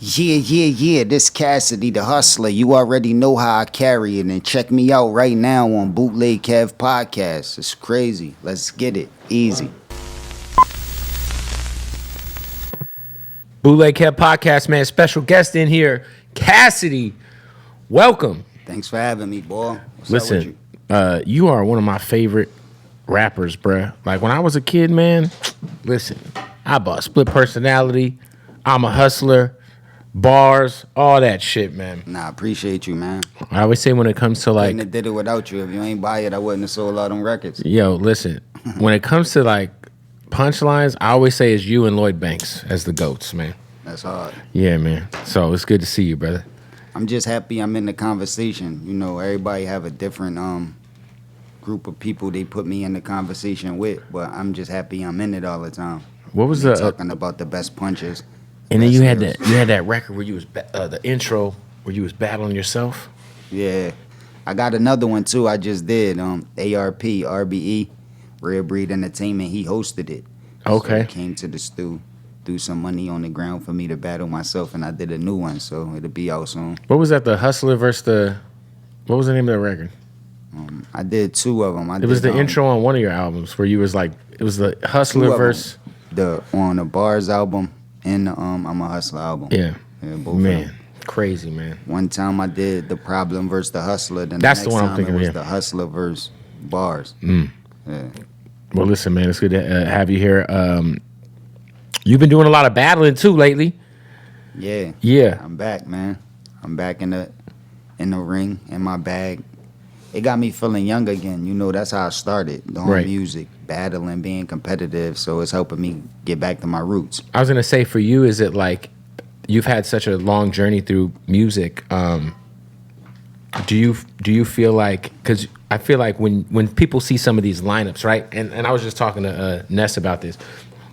Yeah. This Cassidy, the hustler. You already know how I carry it. And check me out right now on Bootleg Kev Podcast. It's crazy. Let's get it. Easy. Bootleg Kev Podcast, man. Special guest in here, Cassidy. Welcome. Thanks for having me, boy. What's Listen, up with you are one of my favorite rappers, bruh. Like, when I was a kid, man, listen, I bought Split Personality. I'm a hustler. Bars, all that shit, man. you? Nah, I appreciate you, man. I always say when it comes to, like, Couldn't have did it without you. If you ain't buy it, I wouldn't have sold all them records. yo, listen, when it comes to, like, punchlines, I always say it's you and Lloyd Banks as the GOATs, man. That's hard. Yeah, man. So it's good to see you, brother. I'm just happy I'm in the conversation. You know, everybody have a different group of people they put me in the conversation with, but I'm just happy I'm in it all the time. What was They the talking about the best punches. and then best you had lyrics. that record where you was the intro where you was battling yourself. Yeah. I got another one too I just did. ARP, RBE, Rare Breed Entertainment, he hosted it. Okay. So he came to the stew, threw some money on the ground for me to battle myself, and I did a new one, so it'll be out soon. What was that? The Hustler versus the what was the name of the record? I did two of them. It was the intro on one of your albums where you was like it was the Hustler versus on the Bars album and the I'm a Hustler album. yeah. Both of Man, them. crazy, man. One time I did the Problem versus the Hustler. Then That's the the next one I'm time thinking it of, was yeah. the Hustler versus Bars. Yeah. Well, listen, man, it's good to have you here. You've been doing a lot of battling too lately. Yeah. Yeah. I'm back, man. I'm back in the ring, in my bag. It got me feeling young again. You know, that's how I started. Doing Right. music, battling, being competitive. So it's helping me get back to my roots. I was gonna say for you, is it like you've had such a long journey through music? Do you feel like, because I feel like when people see some of these lineups, right? And I was just talking to Ness about this.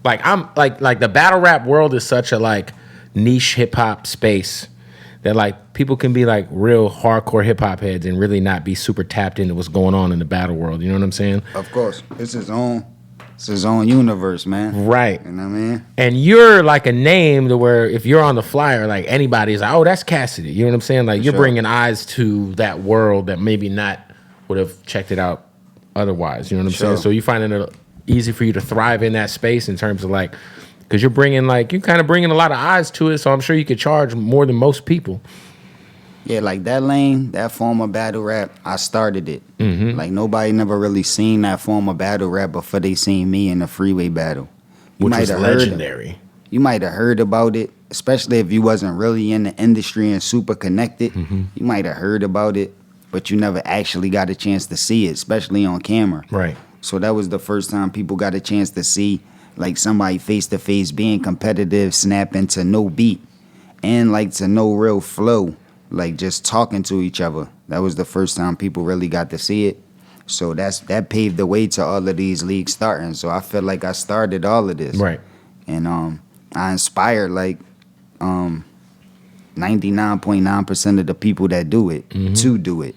Like I'm like the battle rap world is such a like niche hip hop space that like people can be like real hardcore hip hop heads and really not be super tapped into what's going on in the battle world. You know what I'm saying? Of course. It's his own universe, man. Right. You know what I mean? And you're like a name to where if you're on the flyer, like anybody's like, oh, that's Cassidy. You know what I'm saying? Like you're Sure. bringing eyes to that world that maybe not would have checked it out otherwise. You know what I'm saying? Sure. So you finding it easy for you to thrive in that space in terms of like, because you're kind of bringing a lot of eyes to it. So I'm sure you could charge more than most people. Yeah, like that lane, that form of battle rap, I started it. Mm-hmm. Like nobody never really seen that form of battle rap before they seen me in the Freeway battle. Which was might have heard legendary. You might have heard about it, especially if you wasn't really in the industry and super connected. Mm-hmm. You might have heard about it, but you never actually got a chance to see it, especially on camera. Right. So that was the first time people got a chance to see like somebody face to face being competitive, snapping to no beat, and like to no real flow, like just talking to each other. That was the first time people really got to see it. So that paved the way to all of these leagues starting. So I feel like I started all of this. Right. And I inspired like 99.9% of the people that do it to do it,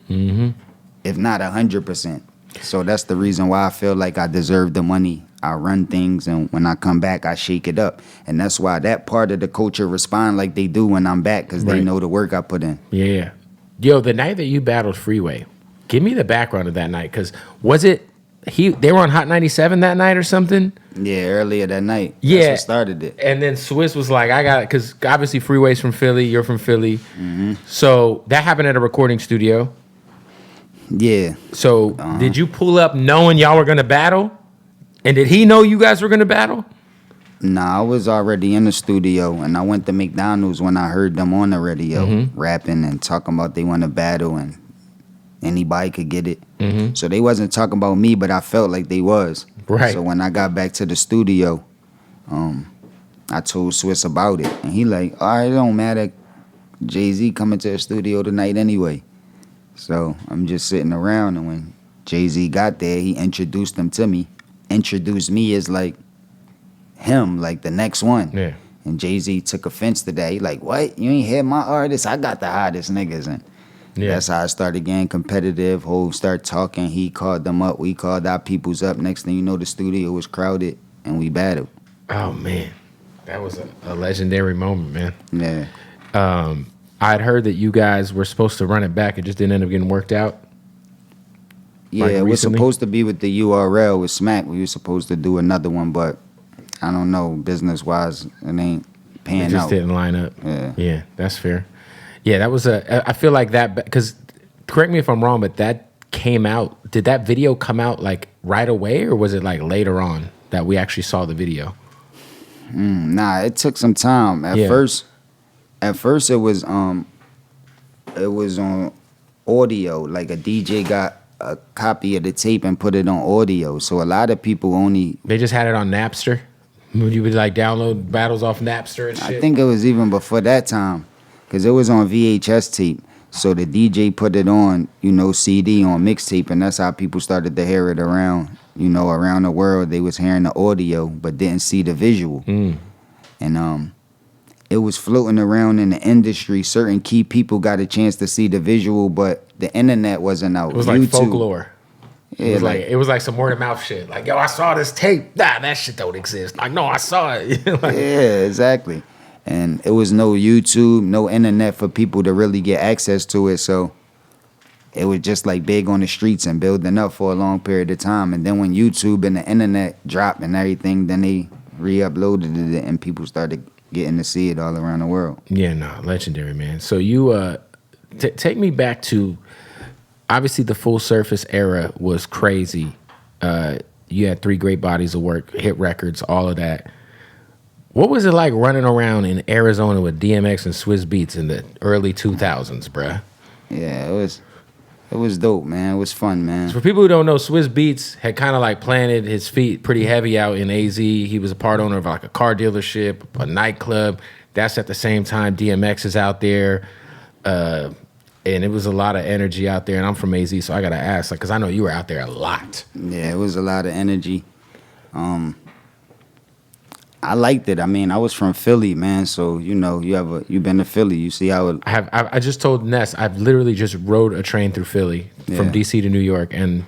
if not 100%. So that's the reason why I feel like I deserve the money. I run things, and when I come back, I shake it up. And that's why that part of the culture respond like they do when I'm back, because they Right. know the work I put in. Yeah. Yo, the night that you battled Freeway, give me the background of that night. Because was it, they were on Hot 97 that night or something? Yeah, earlier that night. Yeah. That's what started it. And then Swiss was like, I got it. Because obviously Freeway's from Philly, you're from Philly. So that happened at a recording studio. Yeah. So did you pull up knowing y'all were going to battle? And did he know you guys were going to battle? Nah, I was already in the studio, and I went to McDonald's when I heard them on the radio rapping and talking about they want to battle and anybody could get it. So they wasn't talking about me, but I felt like they was. Right. So when I got back to the studio, I told Swiss about it, and he like, all right, it don't matter. Jay-Z coming to the studio tonight anyway. So I'm just sitting around, and when Jay-Z got there, he introduced him to me. Introduced me as like him, like the next one. Yeah. And Jay-Z took offense to that. He like, what? You ain't hear my artist? I got the hottest niggas. And Yeah. that's how I started getting competitive. Hov started talking. He called them up. We called our peoples up. Next thing you know, the studio was crowded, and we battled. Oh, man. That was a legendary moment, man. Yeah. I'd heard that you guys were supposed to run it back. It just didn't end up getting worked out. Yeah, Like it was recently? supposed to be with the URL with Smack. We were supposed to do another one, but I don't know, business wise, it ain't It paying just out. didn't line up. Yeah. That's fair. Yeah, that was I feel like that because correct me if I'm wrong, but that came out. Did that video come out like right away, or was it like later on that we actually saw the video? Nah, it took some time. At Yeah. first it was on audio. Like a DJ got a copy of the tape and put it on audio. So a lot of people only, They just had it on Napster. You would like download battles off Napster and shit. I think it was even before that time, because it was on VHS tape. So the DJ put it on, CD on mixtape, and that's how people started to hear it around the world. They was hearing the audio but didn't see the visual. And it was floating around in the industry. Certain key people got a chance to see the visual, but the internet wasn't out. It was like folklore. Yeah, It was like some word of mouth shit. Like, yo, I saw this tape. Nah, that shit don't exist. Like, no, I saw it. Like, yeah, exactly. And it was no YouTube, no internet for people to really get access to it. So it was just like big on the streets and building up for a long period of time. And then when YouTube and the internet dropped and everything, then they re-uploaded it and people started getting to see it all around the world. yeah, no, legendary, man. So you take me back to obviously the Full Surface era was crazy. You had 3 great bodies of work, hit records, all of that. What was it like running around in Arizona with DMX and Swiss Beats in the early 2000s, bruh? Yeah, it was dope, man. It was fun, man. For people who don't know, Swiss Beats had kind of like planted his feet pretty heavy out in AZ. He was a part owner of like a car dealership, a nightclub. That's at the same time DMX is out there. And it was a lot of energy out there. And I'm from AZ, so I got to ask, like, because I know you were out there a lot. Yeah, it was a lot of energy. I liked it. I mean, I was from Philly, man. So you've been to Philly. You see how it. I just told Ness, I've literally just rode a train through Philly from Yeah. DC to New York. And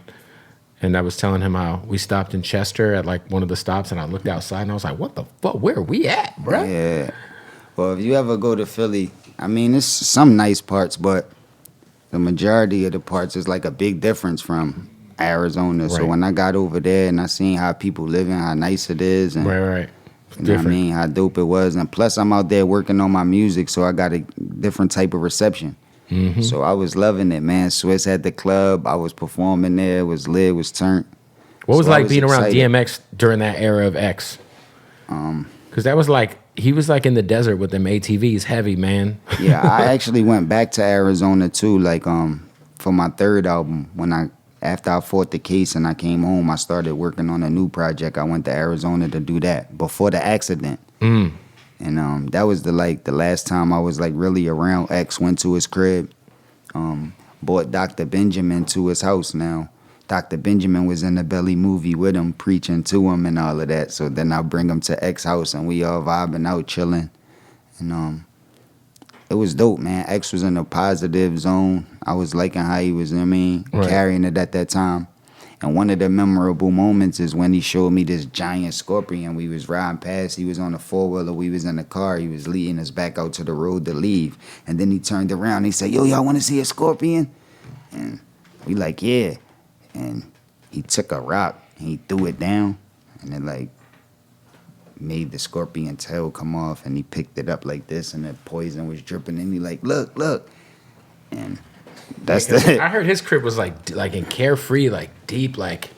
I was telling him how we stopped in Chester at like one of the stops. And I looked outside and I was like, what the fuck? Where are we at, bruh? Yeah. Well, if you ever go to Philly, I mean, it's some nice parts, but the majority of the parts is like a big difference from Arizona. So Right. when I got over there and I seen how people living, how nice it is, and Right. you know what I mean, how dope it was, and plus I'm out there working on my music, so I got a different type of reception. Mm-hmm. So I was loving it, man. Swiss had the club, I was performing there, it was lit, it was turned. What was So I like being around excited. DMX during that era of X? Because that was like, he was like in the desert with them ATVs, heavy, man. Yeah, I actually went back to Arizona too, like for my third album. After I fought the case and I came home, I started working on a new project. I went to Arizona to do that before the accident. And that was the last time I was like really around X. Went to his crib, brought Dr. Benjamin to his house. Now Dr. Benjamin was in the Belly movie with him, preaching to him and all of that. So then I bring him to X house and we all vibing out, chilling. And it was dope, man. X was in a positive zone. I was liking how he was, Right. carrying it at that time. And one of the memorable moments is when he showed me this giant scorpion. We was riding past. He was on a 4-wheeler. We was in the car. He was leading us back out to the road to leave. And then he turned around. And he said, yo, y'all want to see a scorpion? And we like, yeah. And he took a rock and he threw it down. And it like made the scorpion tail come off, and he picked it up like this, and the poison was dripping, and he like, look. And that's I heard his crib was like in carefree, like deep, like.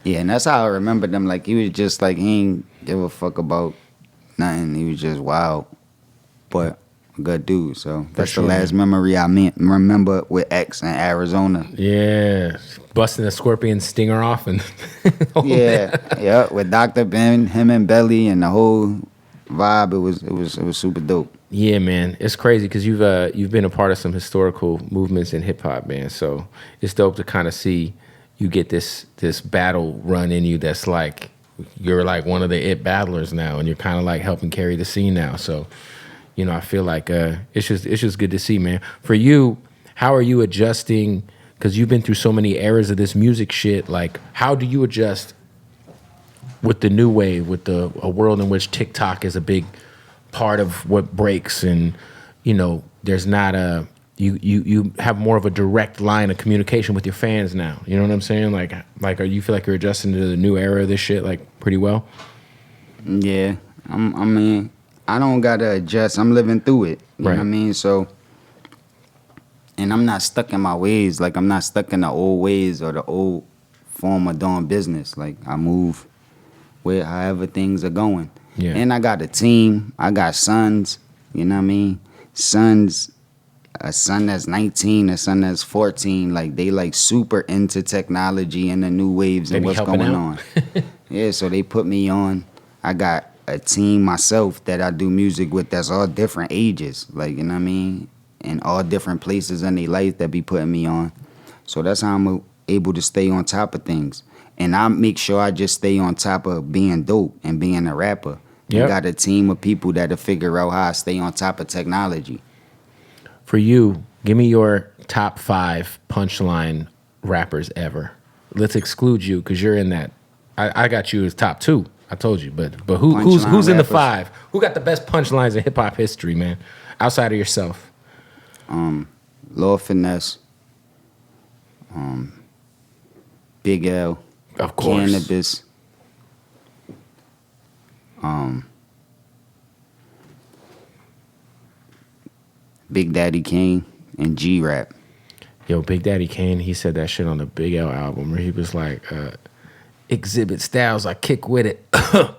Yeah, and that's how I remember them. Like, he was just like, he ain't give a fuck about nothing. He was just wild, but a good dude. So that's sure. the last memory I remember with X in Arizona. Yeah, busting the scorpion stinger off and. Yeah, with Dr. Ben, him and Belly, and the whole vibe. It was super dope. Yeah, man, it's crazy because you've been a part of some historical movements in hip hop, man. So it's dope to kind of see you get this battle run in you. That's like you're like one of the it battlers now, and you're kind of like helping carry the scene now. So, I feel like it's just good to see, man. For you, how are you adjusting? Because you've been through so many eras of this music shit. Like, how do you adjust with the new wave, with a world in which TikTok is a big part of what breaks, and there's not a you have more of a direct line of communication with your fans now. You know what I'm saying? Are you feel like you're adjusting to the new era of this shit like pretty well? Yeah, I mean, I don't gotta adjust. I'm living through it. You know what I mean? So, and I'm not stuck in my ways. Like, I'm not stuck in the old ways or the old form of doing business. Like, I move with however things are going. Yeah. And I got a team. I got sons. You know what I mean? Sons, a son that's 19, a son that's 14. Like, they like super into technology and the new waves and what's going on. Yeah, so they put me on. I got a team myself that I do music with that's all different ages. Like, you know what I mean? And all different places in their life that be putting me on. So that's how I'm able to stay on top of things. And I make sure I just stay on top of being dope and being a rapper. Yep. I got a team of people that'll figure out how I stay on top of technology. For you, give me your top 5 punchline rappers ever. Let's exclude you because you're in that. I got you as top 2. I told you, but who's in the 5? Who got the best punchlines in hip hop history, man? Outside of yourself. Lord Finesse. Big L. Of course. Cannabis. Big Daddy Kane and G-Rap. Yo, Big Daddy Kane, he said that shit on the Big L album where he was like, exhibit styles, I kick with it.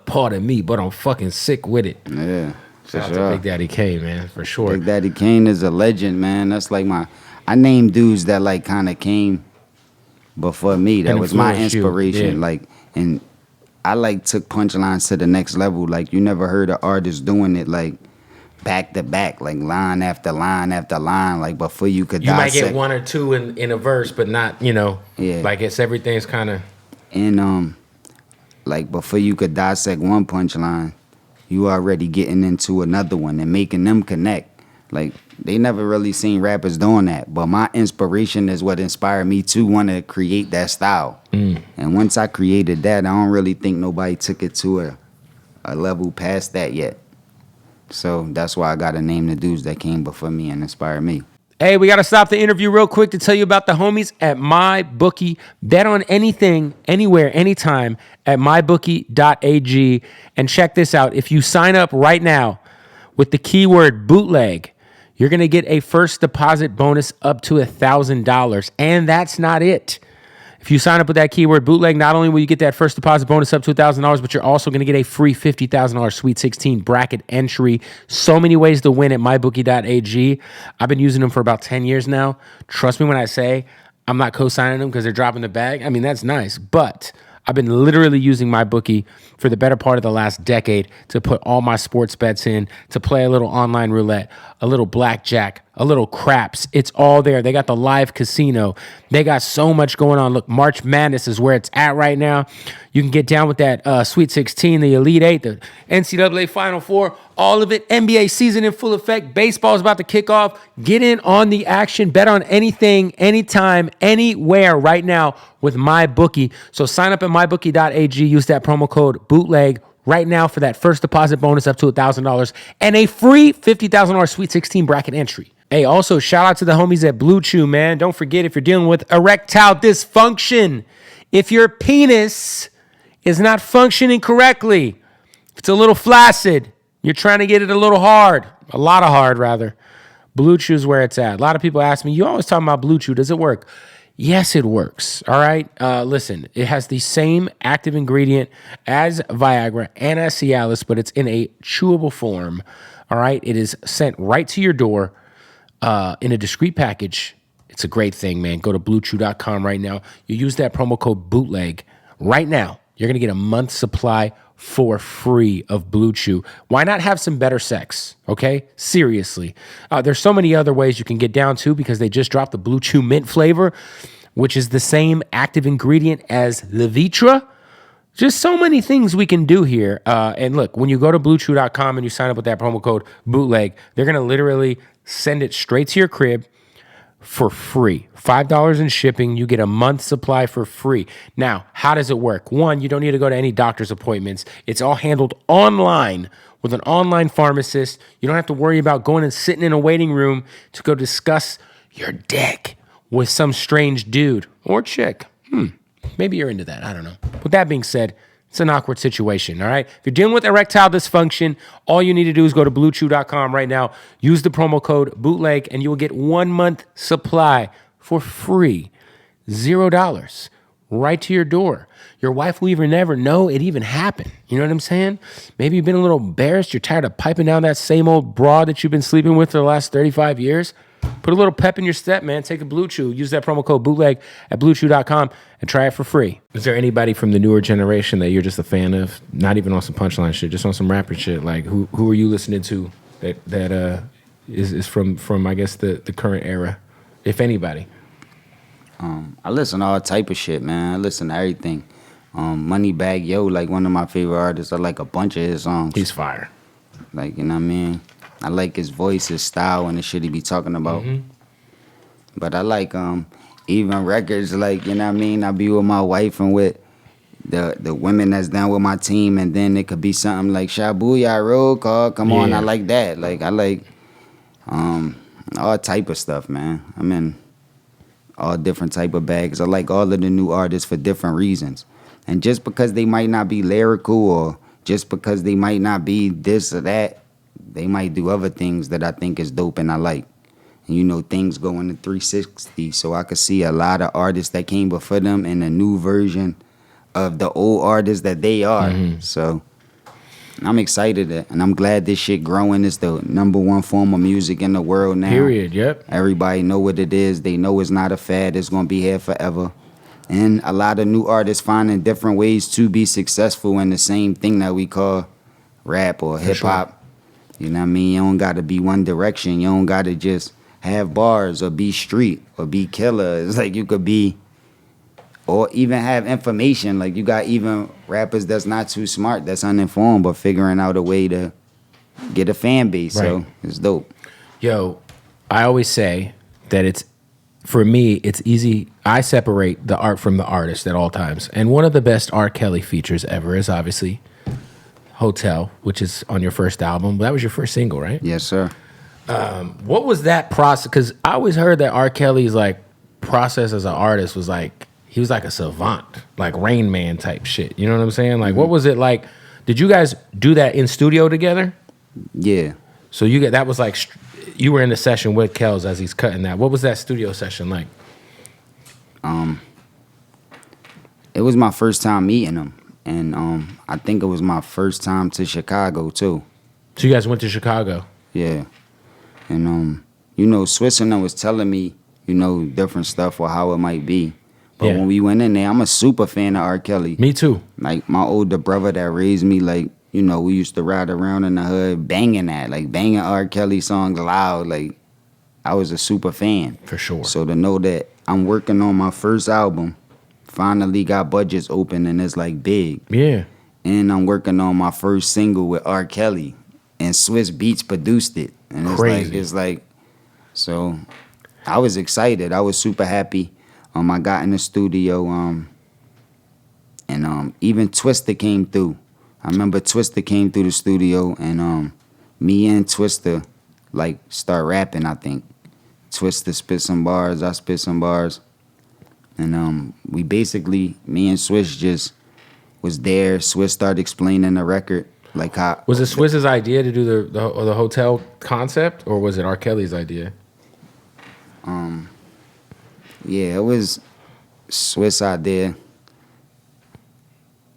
Pardon me, but I'm fucking sick with it. Yeah. Shout out to Big Daddy Kane, man, for sure. Big Daddy Kane is a legend, man. That's like I named dudes that like kind of came before me. That was my inspiration. Yeah. Like, and I like took punchlines to the next level. Like, you never heard an artist doing it like back to back, like line after line after line. Like, before you could dissect. You might get 1 or 2 in a verse, but not, Yeah. like everything's kind of. And like before you could dissect one punchline, you already getting into another one and making them connect. Like, they never really seen rappers doing that. But my inspiration is what inspired me to want to create that style. And once I created that, I don't really think nobody took it to a level past that yet. So that's why I got to name the dudes that came before me and inspired me. Hey, we got to stop the interview real quick to tell you about the homies at MyBookie. Bet on anything, anywhere, anytime at mybookie.ag. And check this out. If you sign up right now with the keyword bootleg, you're going to get a first deposit bonus up to $1,000. And that's not it. If you sign up with that keyword bootleg, not only will you get that first deposit bonus up to $1,000, but you're also going to get a free $50,000 Sweet 16 bracket entry. So many ways to win at mybookie.ag. I've been using them for about 10 years now. Trust me when I say I'm not co-signing them because they're dropping the bag. I mean, that's nice, but I've been literally using MyBookie for the better part of the last decade to put all my sports bets in, to play a little online roulette, a little blackjack, a little craps. It's all there. They got the live casino. They got so much going on. Look, March Madness is where it's at right now. You can get down with that Sweet 16, the Elite 8, the NCAA Final Four, all of it. NBA season in full effect. Baseball is about to kick off. Get in on the action. Bet on anything, anytime, anywhere right now with MyBookie. So sign up at mybookie.ag. Use that promo code BOOTLEG right now for that first deposit bonus up to $1,000 and a free $50,000 Sweet 16 bracket entry. Hey, also shout out to the homies at Blue Chew, man. Don't forget, if you're dealing with erectile dysfunction, if your penis is not functioning correctly, if it's a little flaccid, you're trying to get it a little hard, a lot of hard rather, Blue Chew is where it's at. A lot of people ask me, you always talking about Blue Chew, does it work? Yes, it works. All right. Listen, it has the same active ingredient as Viagra and as Cialis, but it's in a chewable form. All right. It is sent right to your door in a discreet package. It's a great thing, man. Go to bluechew.com right now. You use that promo code BOOTLEG right now. You're going to get a month's supply for free of Blue Chew. Why not have some better sex? Okay? Seriously. There's so many other ways you can get down to because they just dropped the Blue Chew mint flavor, which is the same active ingredient as Levitra. Just so many things we can do here. And look, when you go to bluechew.com and you sign up with that promo code BOOTLEG, they're going to literally send it straight to your crib for free. $5 in shipping. You get a month's supply for free. Now, how does it work? One, you don't need to go to any doctor's appointments. It's all handled online with an online pharmacist. You don't have to worry about going and sitting in a waiting room to go discuss your dick with some strange dude or chick. Maybe you're into that. I don't know. With that being said, it's an awkward situation, all right? If you're dealing with erectile dysfunction, all you need to do is go to BlueChew.com right now, use the promo code BOOTLEG, and you will get 1 month supply for free. $0 right to your door. Your wife will even never know it even happened. You know what I'm saying? Maybe you've been a little embarrassed. You're tired of piping down that same old broad that you've been sleeping with for the last 35 years. Put a little pep in your step, man. Take a Blue Chew. Use that promo code BOOTLEG at BlueChew.com and try it for free. Is there anybody from the newer generation that you're just a fan of? Not even on some punchline shit, just on some rapper shit. Like who are you listening to that is from I guess the current era, if anybody? I listen to all type of shit, man. I listen to everything. Moneybagg Yo, like one of my favorite artists. I like a bunch of his songs. He's fire. Like, you know what I mean? I like his voice, his style, and the shit he be talking about. But I like even records, like, you know what I mean? I be with my wife and with the women that's down with my team, and then it could be something like Shabuya Roll Call. Come on, I like that. Like, I like all type of stuff, man. I'm in all different type of bags. I like all of the new artists for different reasons. And just because they might not be lyrical or just because they might not be this or that, they might do other things that I think is dope and I like. And you know, things go in the 360, so I could see a lot of artists that came before them in a new version of the old artists that they are. So I'm excited and I'm glad this shit growing. It's the #1 form of music in the world now. Period, yep. Everybody know what it is. They know it's not a fad. It's going to be here forever. And a lot of new artists finding different ways to be successful in the same thing that we call rap or hip-hop. Sure. You know what I mean? You don't got to be one direction. You don't got to just have bars or be street or be killer. It's like you could be, or even have information. Like you got even rappers that's not too smart, that's uninformed, but figuring out a way to get a fan base. Right. So it's dope. Yo, I always say that for me, it's easy. I separate the art from the artist at all times. And one of the best R. Kelly features ever is obviously Hotel, which is on your first album. That was your first single, right? Yes, sir. What was that process? Because I always heard that R. Kelly's like process as an artist was like, he was like a savant, like Rain Man type shit. You know what I'm saying? Like, what was it like? Did you guys do that in studio together? Yeah. So that was like, you were in the session with Kells as he's cutting that. What was that studio session like? It was my first time meeting him. And I think it was my first time to Chicago, too. So you guys went to Chicago? Yeah. And, you know, Switzerland was telling me, you know, different stuff or how it might be. But when we went in there, I'm a super fan of R. Kelly. Me too. Like, my older brother that raised me, like, you know, we used to ride around in the hood banging banging R. Kelly songs loud. Like, I was a super fan. For sure. So to know that I'm working on my first album, finally got budgets open and it's like big. Yeah. And I'm working on my first single with R. Kelly and Swiss Beats produced it. And it's like, so I was excited. I was super happy. I got in the studio and even Twista came through. I remember Twista came through the studio and me and Twista like start rapping, I think. Twista spit some bars, I spit some bars. And we basically, me and Swiss just was there. Swiss started explaining the record. Like how was it Swiss's idea to do the hotel concept, or was it R. Kelly's idea? Yeah, it was Swiss idea.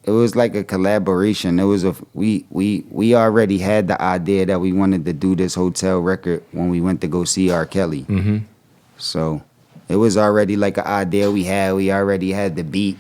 It was like a collaboration. It was we already had the idea that we wanted to do this hotel record when we went to go see R. Kelly. Mm-hmm. So it was already like an idea we had. We already had the beat,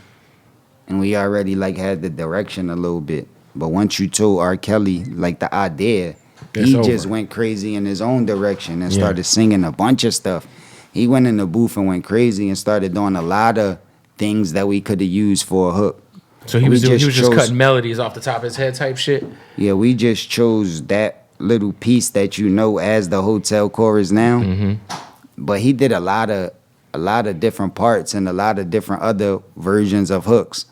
and we already like had the direction a little bit. But once you told R. Kelly like the idea, he just went crazy in his own direction and started singing a bunch of stuff. He went in the booth and went crazy and started doing a lot of things that we could have used for a hook. So he was just cutting melodies off the top of his head type shit? Yeah, we just chose that little piece that you know as the hotel chorus now. Mm-hmm. but he did a lot of different parts and a lot of different other versions of hooks.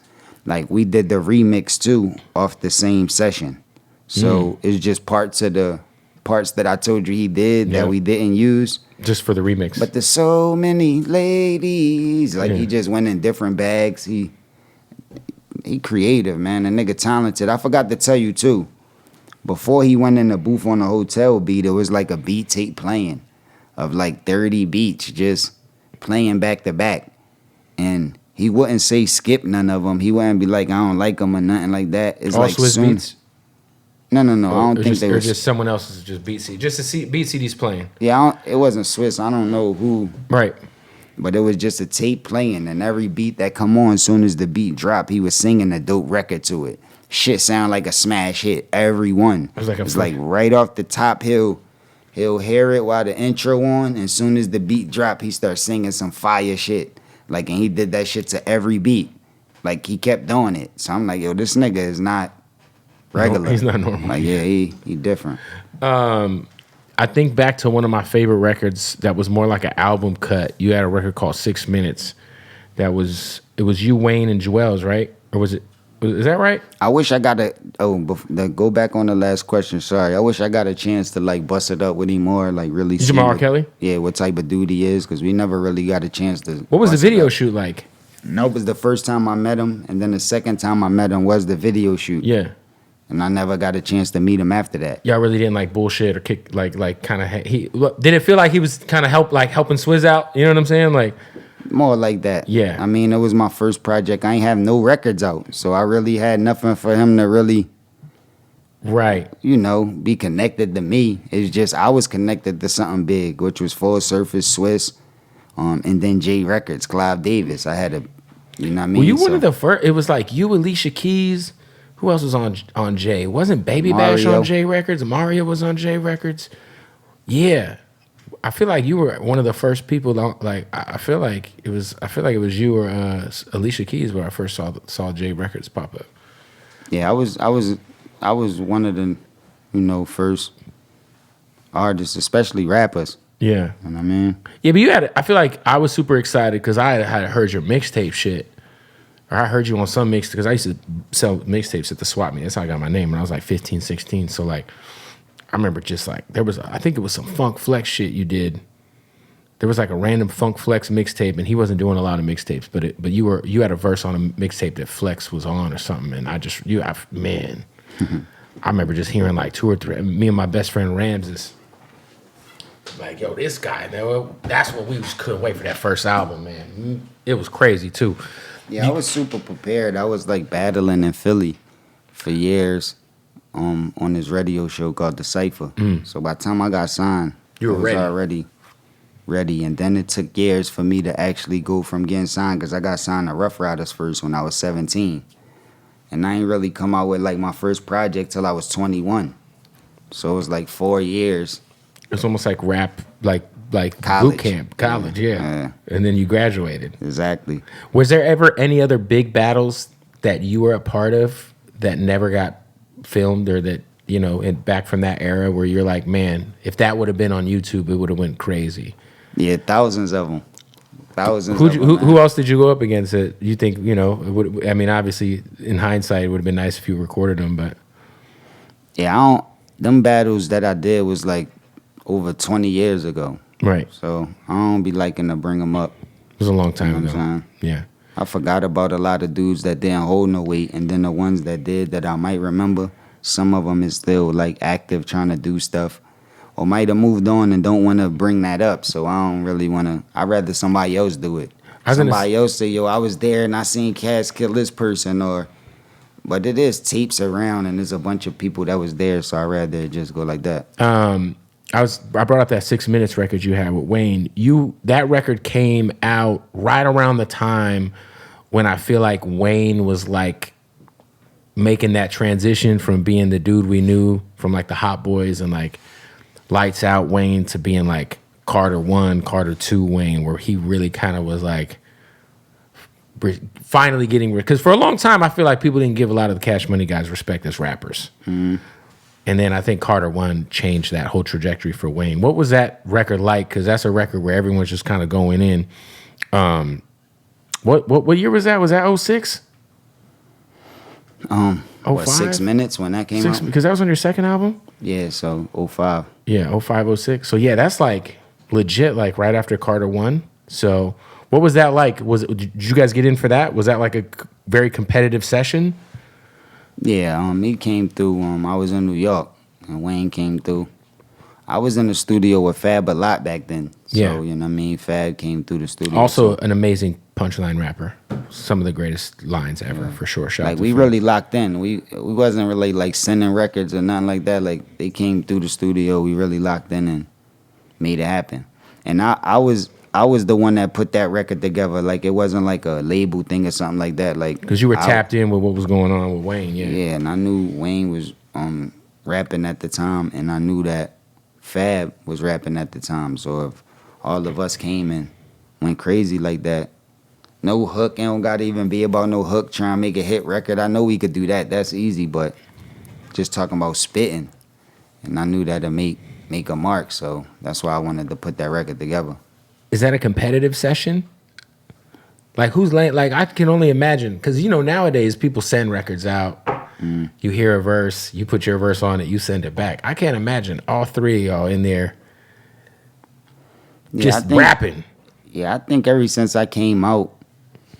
Like we did the remix too off the same session. So it's just parts that I told you he did that we didn't use. Just for the remix. But there's so many ladies. Like he just went in different bags. He creative, man. The nigga talented. I forgot to tell you too. Before he went in the booth on the hotel beat, it was like a beat tape playing of like 30 beats just playing back to back. And he wouldn't say skip none of them. He wouldn't be like, I don't like them or nothing like that. It's all like Swiss soon. beats? No. I don't think they were. Just someone else's just beat CD. Just to see beat CDs playing. Yeah, it wasn't Swiss. I don't know who. Right. But it was just a tape playing, and every beat that come on, as soon as the beat dropped, he was singing a dope record to it. Shit sound like a smash hit. Every one. It's like right off the top, he'll hear it while the intro on, and as soon as the beat drop, he starts singing some fire shit. Like, and he did that shit to every beat. Like, he kept doing it. So I'm like, yo, this nigga is not regular. No, he's not normal. Like, yeah, he different. I think back to one of my favorite records that was more like an album cut. You had a record called 6 Minutes. It was you, Wayne, and Joel's, right? Or was it? Is that right? I wish I got go back on the last question. Sorry, I wish I got a chance to like bust it up with him more, like really. Did you R. Kelly? Yeah, what type of dude he is, because we never really got a chance to. What was the video shoot like? No, it was the first time I met him, and then the second time I met him was the video shoot. Yeah. And I never got a chance to meet him after that. Y'all really didn't like bullshit or kick like kind of did it feel like he was kind of helping Swizz out? You know what I'm saying? Like more like that. Yeah. I mean, it was my first project. I ain't have no records out, so I really had nothing for him to really, right, be connected to me. It's just I was connected to something big, which was Full Surface, Swiss, and then J Records, Clive Davis. I had a, you know what I mean? Well, you one of the first. It was like you, Alicia Keys. Who else was on J? Wasn't Baby Bash on J Records? Mario was on J Records. Yeah, I feel like you were one of the first people. I feel like it was you or Alicia Keys where I first saw J Records pop up. Yeah, I was one of the, first artists, especially rappers. Yeah, you know what I mean. Yeah, but I feel like I was super excited because I had heard your mixtape shit. Or I heard you on some mix because I used to sell mixtapes at the swap meet. That's how I got my name when I was like 15, 16. So like, I remember just like I think it was some Funk Flex shit you did. There was like a random Funk Flex mixtape, and he wasn't doing a lot of mixtapes, but you had a verse on a mixtape that Flex was on or something, and I remember just hearing like 2 or 3. Me and my best friend Ramses, like, yo, this guy, man, that's what we couldn't wait for that first album, man. It was crazy too. Yeah, I was super prepared. I was like battling in Philly for years on this radio show called The Cypher. So by the time I got signed, I was already ready. And then it took years for me to actually go from getting signed, because I got signed to Rough Riders first when I was 17. And I ain't really come out with like my first project till I was 21. So it was like 4 years. It's almost like rap, like college. Boot camp, college, yeah. And then you graduated. Exactly. Was there ever any other big battles that you were a part of that never got filmed, or that, back from that era where you're like, man, if that would have been on YouTube, it would have went crazy? Yeah, thousands of them. Who else did you go up against that you think, obviously in hindsight, it would have been nice if you recorded them, but. Yeah, them battles that I did was like over 20 years ago. Right. So I don't be liking to bring them up. It was a long time ago. What I'm saying? Yeah. I forgot about a lot of dudes that didn't hold no weight, and then the ones that did that I might remember, some of them is still like active trying to do stuff, or might have moved on and don't want to bring that up. So I don't really want to. I'd rather somebody else do it. Somebody else say, yo, I was there and I seen Cass kill this person, but it is tapes around and there's a bunch of people that was there, so I'd rather just go like that. I brought up that 6 Minutes record you had with Wayne. That record came out right around the time when I feel like Wayne was like making that transition from being the dude we knew from like the Hot Boys and like Lights Out Wayne to being like Carter 1, Carter 2 Wayne, where he really kind of was like finally getting, because for a long time I feel like people didn't give a lot of the Cash Money guys respect as rappers. Mm-hmm. And then I think Carter 1 changed that whole trajectory for Wayne. What was that record like? Because that's a record where everyone's just kind of going in. What year was that? Was that 06? What, 6 minutes when that came out? Because that was on your second album? Yeah, so 05. Yeah, 05, 06. So yeah, that's like legit, like right after Carter 1. So what was that like? Did you guys get in for that? Was that like a very competitive session? Yeah, he came through. I was in New York, and Wayne came through. I was in the studio with Fab a lot back then. So, Yeah. you know what I mean? Fab came through the studio. Also so, an amazing punchline rapper. Some of the greatest lines ever, for sure. Shout out like, to we Fab. really locked in. We wasn't really, like, sending records or nothing like that. Like, they came through the studio. We really locked in and made it happen. And I was the one that put that record together. Like, it wasn't like a label thing or something like that. Like, Because you were tapped in with what was going on with Wayne, yeah. Yeah, and I knew Wayne was rapping at the time, and I knew that Fab was rapping at the time. So if all of us came and went crazy like that, no hook, it don't gotta even be about no hook, trying to make a hit record. I know we could do that. That's easy, but just talking about spitting. And I knew that'd make a mark, so that's why I wanted to put that record together. Is that a competitive session? Like who's like I can only imagine, because you know nowadays people send records out. You hear a verse, you put your verse on it, you send it back. I can't imagine all three of y'all in there just rapping. Yeah, I think ever since I came out,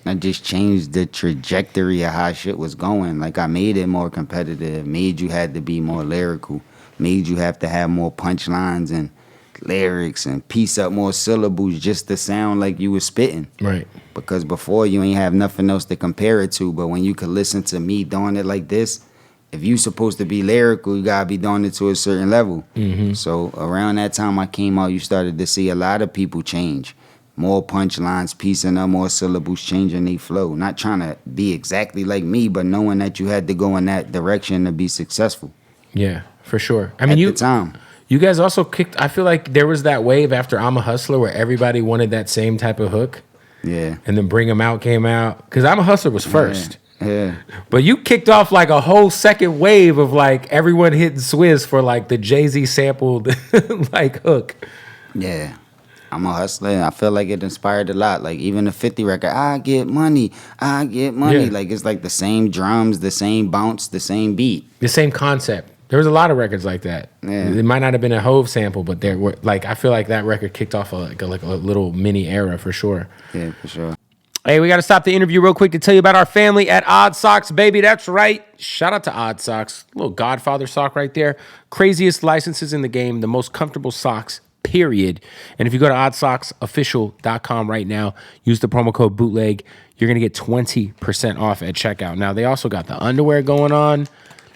I just changed the trajectory of how shit was going. Like, I made it more competitive, made you had to be more lyrical, made you have to have more punchlines and lyrics and piece up more syllables just to sound like you was spitting. Right. Because before you ain't have nothing else to compare it to, but when you could listen to me doing it like this, if you supposed to be lyrical, you gotta be doing it to a certain level. So around that time I came out, you started to see a lot of people change. More punchlines, piecing up more syllables, changing their flow. Not trying to be exactly like me, but knowing that you had to go in that direction to be successful. Yeah, for sure. I mean, at the time. You guys also kicked, I feel like there was that wave after I'm a Hustler where everybody wanted that same type of hook. Yeah. And then Bring 'Em Out came out. Because I'm a Hustler was first. Yeah. But you kicked off like a whole second wave of like everyone hitting Swizz for like the Jay-Z sampled like hook. Yeah. I'm a hustler, and I feel like it inspired a lot. Like, even the 50 record, I get money. Yeah. Like, it's like the same drums, the same bounce, the same beat. The same concept. There was a lot of records like that. Yeah. It might not have been a Hove sample, but there were like I feel like that record kicked off like a little mini era for sure. Yeah, for sure. Hey, we got to stop the interview real quick to tell you about our family at Odd Socks, baby. That's right. Shout out to Odd Socks. Little Godfather sock right there. Craziest licenses in the game, the most comfortable socks, period. And if you go to oddsocksofficial.com right now, use the promo code Bootleg, you're going to get 20% off at checkout. Now, they also got the underwear going on.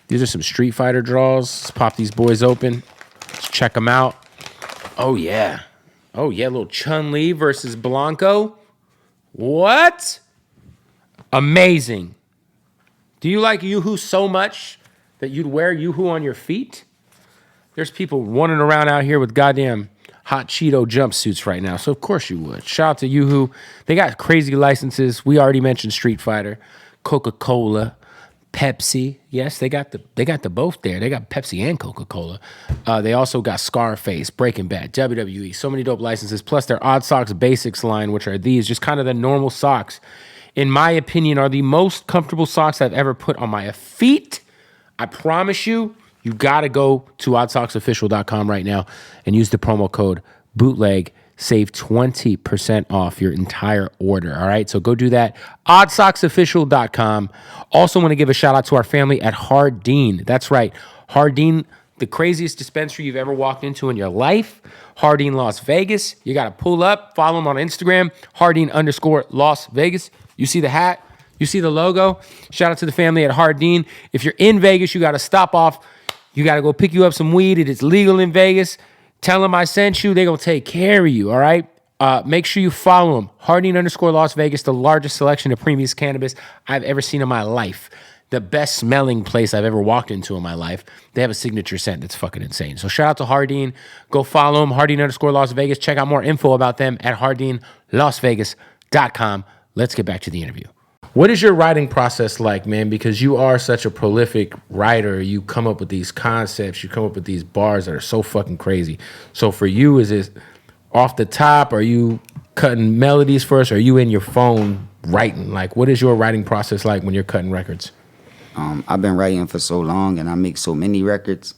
These are some Street Fighter draws. Let's pop these boys open. Let's check them out. Oh, yeah. Oh, yeah. Little Chun-Li versus Blanco. What? Amazing. Do you like Yoo-Hoo so much that you'd wear Yoo-Hoo on your feet? There's people running around out here with goddamn hot Cheeto jumpsuits right now, so of course you would. Shout out to Yoo-Hoo. They got crazy licenses. We already mentioned Street Fighter, Coca-Cola, Pepsi. Yes, they got the both there. They got Pepsi and Coca-Cola. They also got Scarface, Breaking Bad, WWE. So many dope licenses. Plus their Odd Socks Basics line, which are these, just kind of the normal socks. In my opinion, are the most comfortable socks I've ever put on my feet. I promise you, you got to go to oddsocksofficial.com right now and use the promo code Bootleg. Save 20% off your entire order, all right? So go do that, oddsocksofficial.com. Also want to give a shout out to our family at Hardin. That's right, Hardin, the craziest dispensary you've ever walked into in your life. Hardin Las Vegas. You got to pull up, follow them on Instagram, Hardin_Las Vegas. You see the hat, you see the logo. Shout out to the family at Hardin. If you're in Vegas, you got to stop off. You got to go pick you up some weed. It is legal in Vegas. Tell them I sent you. They're going to take care of you, all right? Make sure you follow them. Hardin_Las Vegas, the largest selection of premium cannabis I've ever seen in my life. The best smelling place I've ever walked into in my life. They have a signature scent that's fucking insane. So shout out to Hardin. Go follow them, Hardin_Las Vegas. Check out more info about them at HardinLasVegas.com. Let's get back to the interview. What is your writing process like, man? Because you are such a prolific writer. You come up with these concepts. You come up with these bars that are so fucking crazy. So for you, is it off the top? Are you cutting melodies first? Or are you in your phone writing? Like, what is your writing process like when you're cutting records? I've been writing for so long, and I make so many records.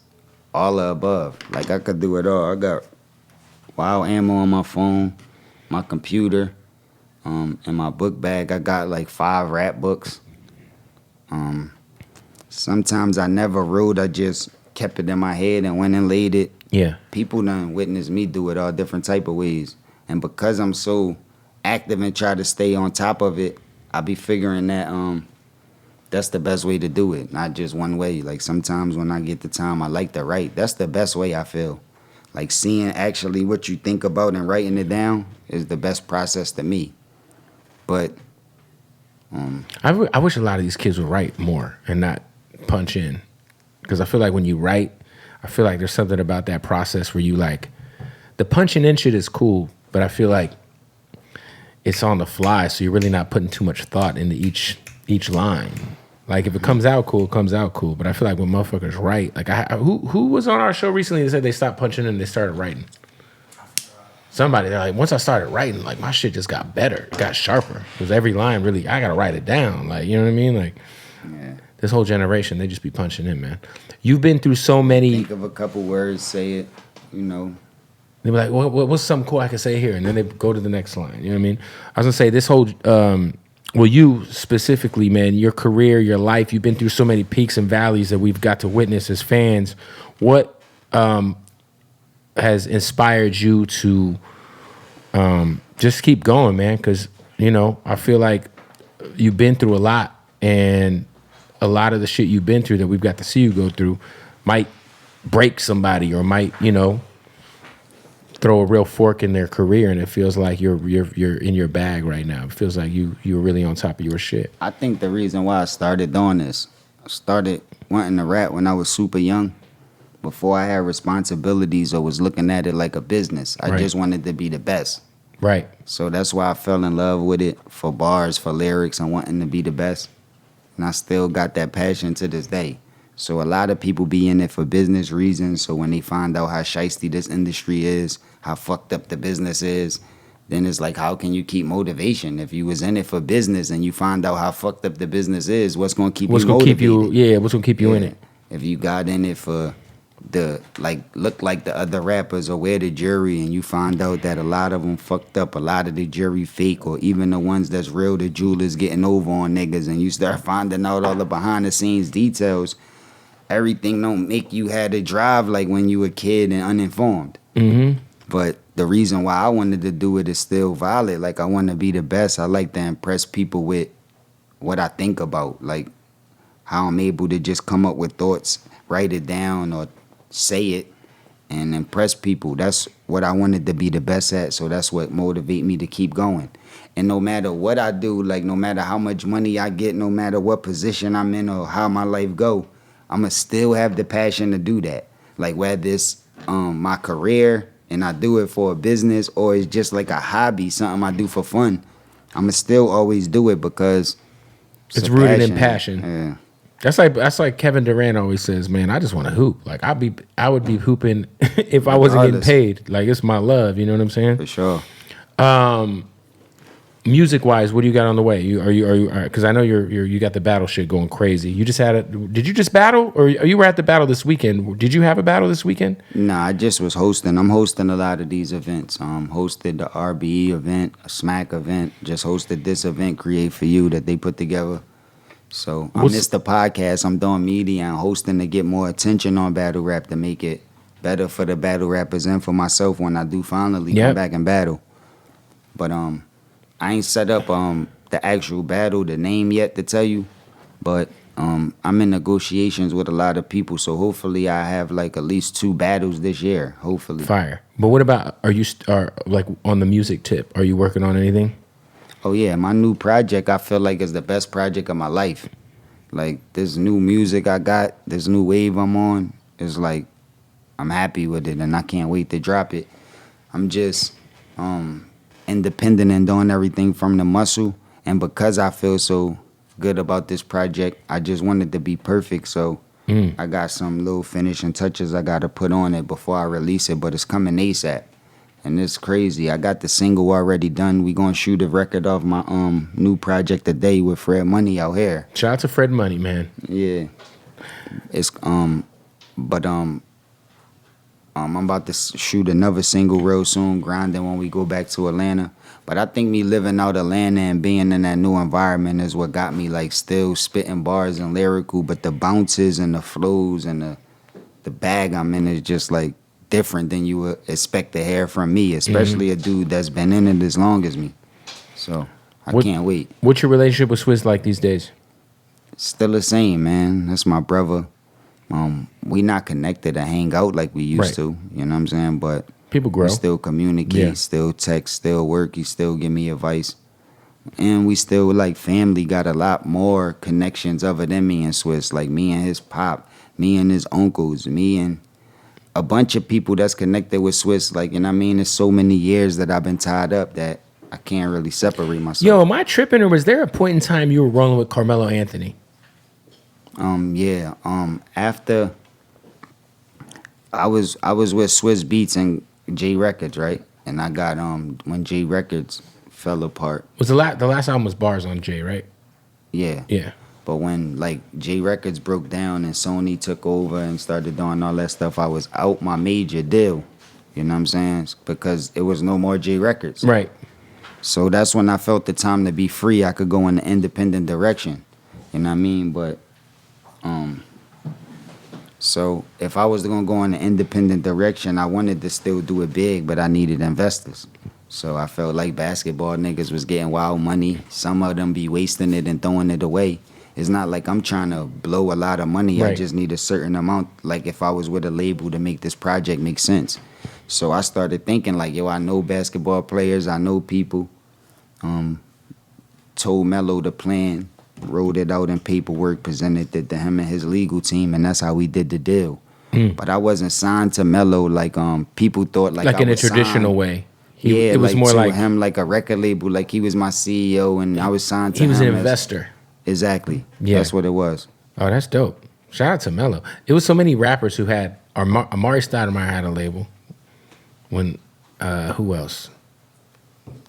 All the above. Like, I could do it all. I got wild ammo on my phone, my computer, in my book bag. I got like 5 rap books. Sometimes I never wrote. I just kept it in my head and went and laid it. Yeah. People done witnessed me do it all different type of ways. And because I'm so active and try to stay on top of it, I be figuring that that's the best way to do it, not just one way. Like sometimes when I get the time, I like to write. That's the best way I feel. Like seeing actually what you think about and writing it down is the best process to me. But I wish a lot of these kids would write more and not punch in. Because I feel like when you write, I feel like there's something about that process where you like, the punching in shit is cool, but I feel like it's on the fly, so you're really not putting too much thought into each line. Like if it comes out cool, it comes out cool. But I feel like when motherfuckers write, like who was on our show recently that said they stopped punching in and they started writing? Somebody, they're like, once I started writing, like my shit just got better, it got sharper. Because every line really, I gotta write it down. Like, you know what I mean? Like, yeah. This whole generation, they just be punching in, man. You've been through so many. Think of a couple words, say it, you know. They be like, what's something cool I can say here? And then they go to the next line. You know what I mean? I was gonna say this whole, well, you specifically, man, your career, your life, you've been through so many peaks and valleys that we've got to witness as fans. What has inspired you to just keep going, man? Because, you know, I feel like you've been through a lot, and a lot of the shit you've been through that we've got to see you go through might break somebody or might, you know, throw a real fork in their career, and it feels like you're in your bag right now. It feels like you're really on top of your shit. I think the reason why I started doing this, I started wanting to rap when I was super young. Before I had responsibilities or was looking at it like a business. I just wanted to be the best. Right. So that's why I fell in love with it, for bars, for lyrics, and wanting to be the best. And I still got that passion to this day. So a lot of people be in it for business reasons. So when they find out how shiesty this industry is, how fucked up the business is, then it's like, how can you keep motivation? If you was in it for business and you find out how fucked up the business is, what's going to keep you motivated? What's going to keep you in it? If you got in it for look like the other rappers or wear the jury, and you find out that a lot of them fucked up, a lot of the jury fake, or even the ones that's real, the jewelers getting over on niggas, and you start finding out all the behind the scenes details, everything don't make you had to drive like when you were a kid and uninformed. Mm-hmm. But the reason why I wanted to do it is still valid. Like, I want to be the best. I like to impress people with what I think about, like how I'm able to just come up with thoughts, write it down, or say it and impress people. That's what I wanted to be the best at, so that's what motivate me to keep going. And no matter what I do, like no matter how much money I get, no matter what position I'm in or how my life go, I'ma still have the passion to do that. Like whether it's my career and I do it for a business, or it's just like a hobby, something I do for fun, I'ma still always do it because it's rooted in passion. Yeah. That's like Kevin Durant always says, man, I just want to hoop. Like I would be hooping if I wasn't getting paid. Like, it's my love, you know what I'm saying? For sure. Music wise, what do you got on the way? Are you because I know you got the battle shit going crazy. You just had it. Did you just battle, or you were at the battle this weekend? Did you have a battle this weekend? Nah, I just was hosting. I'm hosting a lot of these events. Hosted the RBE event, a Smack event. Just hosted this event, Create For You, that they put together. So I missed the podcast. I'm doing media and hosting to get more attention on battle rap, to make it better for the battle rappers and for myself when I do finally come back and battle. But I ain't set up the actual battle, the name yet to tell you. But I'm in negotiations with a lot of people, so hopefully I have like at least 2 battles this year. Hopefully. Fire. But what about are like on the music tip? Are you working on anything? Oh yeah, my new project I feel like is the best project of my life. Like this new music I got, this new wave I'm on, is like I'm happy with it and I can't wait to drop it. I'm just independent and doing everything from the muscle, and because I feel so good about this project. I just wanted to be perfect, so I got some little finishing touches I got to put on it before I release it, but it's coming ASAP. And it's crazy. I got the single already done. We gonna shoot a record off my new project today with Fred Money out here. Shout out to Fred Money, man. Yeah. It's but I'm about to shoot another single real soon, grinding when we go back to Atlanta. But I think me living out Atlanta and being in that new environment is what got me like still spitting bars and lyrical, but the bounces and the flows and the bag I'm in is just like different than you would expect to hear from me, especially a dude that's been in it as long as me. So I can't wait. What's your relationship with Swizz like these days? Still the same, man. That's my brother. We not connected to hang out like we used to, you know what I'm saying? But people grow. We still communicate, still text, still work. He still give me advice. And we still, like, family got a lot more connections other than me and Swizz. Like, me and his pop, me and his uncles, me and a bunch of people that's connected with Swizz. Like, you know what I mean? There's so many years that I've been tied up that I can't really separate myself. Yo, am I tripping, or was there a point in time you were rolling with Carmelo Anthony? Yeah. After I was with Swizz Beats and J Records, right? And I got when J Records fell apart. Was the last album was Bars on J, right? Yeah. Yeah. But when like J Records broke down and Sony took over and started doing all that stuff, I was out my major deal. You know what I'm saying? Because it was no more J Records. Right. So that's when I felt the time to be free. I could go in the independent direction. You know what I mean? But so if I was gonna go in the independent direction, I wanted to still do it big, but I needed investors. So I felt like basketball niggas was getting wild money. Some of them be wasting it and throwing it away. It's not like I'm trying to blow a lot of money. Right. I just need a certain amount. Like if I was with a label to make this project make sense. So I started thinking like, yo, I know basketball players. I know people. Told Melo the plan. Wrote it out in paperwork, presented it to him and his legal team, and that's how we did the deal. But I wasn't signed to Melo like people thought like I in a was traditional signed. way. It was like more to like him like a record label, like he was my CEO and I was signed to him. he was an as- investor. Exactly. Yeah. That's what it was. Oh, that's dope. Shout out to Melo. It was so many rappers who had Amari Stoudemire had a label. When who else?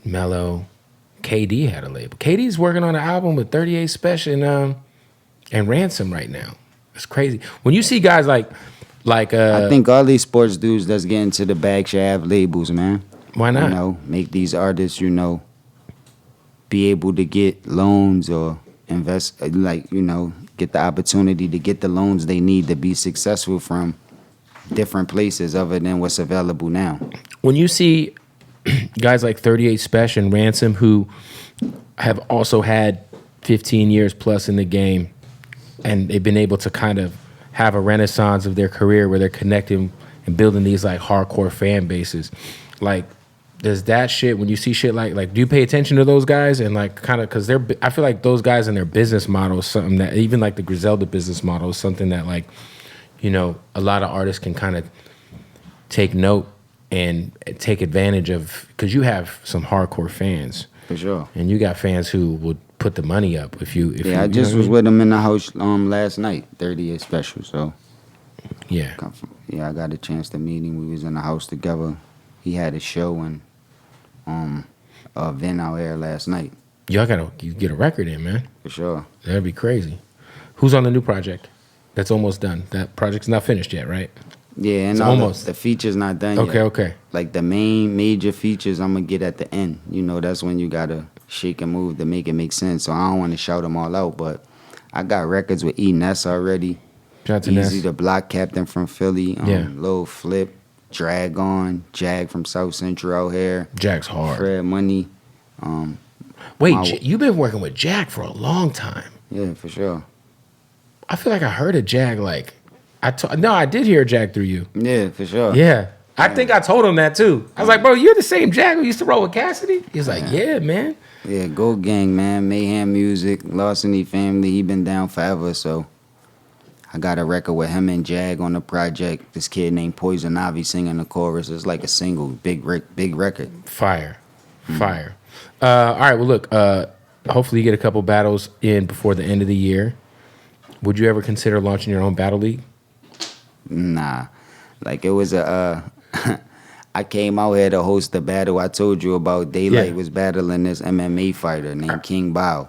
Melo. KD had a label. KD's working on an album with 38 Special and Ransom right now. It's crazy. When you see guys like I think all these sports dudes that's getting to the bag should have labels, man. why not? You know, make these artists, you know, be able to get loans or invest, like, you know, get the opportunity to get the loans they need to be successful from different places other than what's available now. When you see guys like 38 Special and Ransom who have also had 15 years plus in the game, and they've been able to kind of have a renaissance of their career where they're connecting and building these like hardcore fan bases. Like, does that shit, when you see shit like do you pay attention to those guys and like kind of, because I feel like those guys and their business model is something that, even like the Griselda business model is something that, like, you know, a lot of artists can kind of take note and take advantage of, because you have some hardcore fans. For sure. And you got fans who would put the money up if you. I just was with him in the house last night, 38 Special. So yeah, I got a chance to meet him. We was in the house together. He had a show and event out here last night. Y'all gotta get a record in, man. For sure. That'd be crazy. Who's on the new project? That's almost done. That project's not finished yet, right? Yeah, and It's all almost. the features not done yet. Okay. Like the main major features I'm gonna get at the end. You know, that's when you gotta shake and move to make it make sense. So I don't want to shout them all out, but I got records with E Ness already. Shout out to Easy, Ness. the block captain from Philly. Lil Flip, Drag On, Jag from South Central out here. Jack's hard. Fred Money. Wait, you've been working with Jack for a long time. Yeah, for sure. I feel like I heard of Jag like I did hear Jag through you. Yeah, for sure. Yeah. I think I told him that too. I was like, bro, you're the same Jag who used to roll with Cassidy? He was like, yeah, man. Yeah, Go Gang, man. Mayhem Music, Larceny Family. He been down forever, so I got a record with him and Jag on the project. This kid named Poison Ivy singing the chorus. It's like a single, big record. Fire. All right, well, look, hopefully you get a couple battles in before the end of the year. Would you ever consider launching your own battle league? Nah, like it was I came out here to host the battle I told you about. Daylight was battling this MMA fighter named King Bao.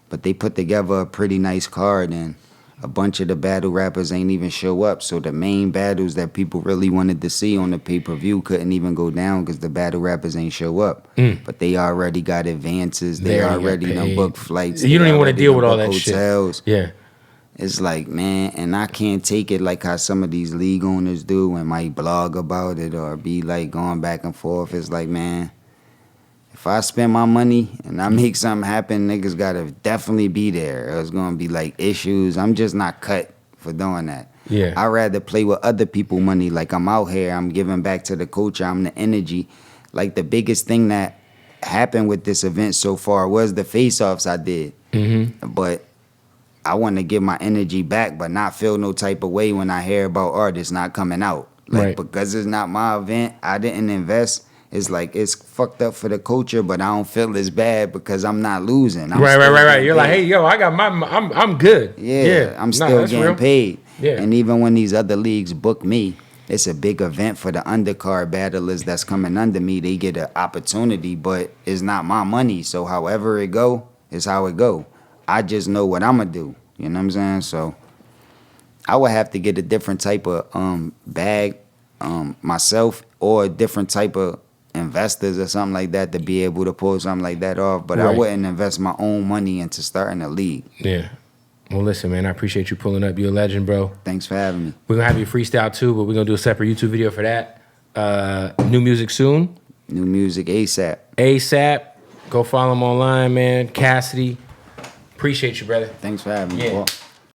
But they put together a pretty nice card, and a bunch of the battle rappers ain't even show up. So the main battles that people really wanted to see on the pay-per-view couldn't even go down because the battle rappers ain't show up. But they already got advances. They already done booked flights. You don't even want to deal with all that hotels. shit. Yeah. It's like, man, and I can't take it like how some of these league owners do and might blog about it or be like going back and forth. It's like, man, if I spend my money and I make something happen, niggas gotta definitely be there. Or it's gonna be like issues. I'm just not cut for doing that. Yeah. I'd rather play with other people's money. Like I'm out here, I'm giving back to the culture, I'm the energy. Like the biggest thing that happened with this event so far was the face-offs I did. But I want to give my energy back, but not feel no type of way when I hear about artists not coming out. Like, because it's not my event, I didn't invest. It's like, it's fucked up for the culture, but I don't feel as bad because I'm not losing. I'm right. You're like, hey, yo, I got I'm good. Yeah, I'm still getting paid. Yeah. And even when these other leagues book me, it's a big event for the undercard battlers that's coming under me. They get an opportunity, but it's not my money. So however it go, it's how it go. I just know what I'm going to do. You know what I'm saying? So I would have to get a different type of bag myself or a different type of investors or something like that to be able to pull something like that off. But I wouldn't invest my own money into starting a league. Yeah. Well, listen, man, I appreciate you pulling up. You're a legend, bro. Thanks for having me. We're going to have you freestyle too, but we're going to do a separate YouTube video for that. New music soon. New music ASAP. ASAP. Go follow him online, man. Cassidy. Appreciate you, brother. Thanks for having me. Yeah.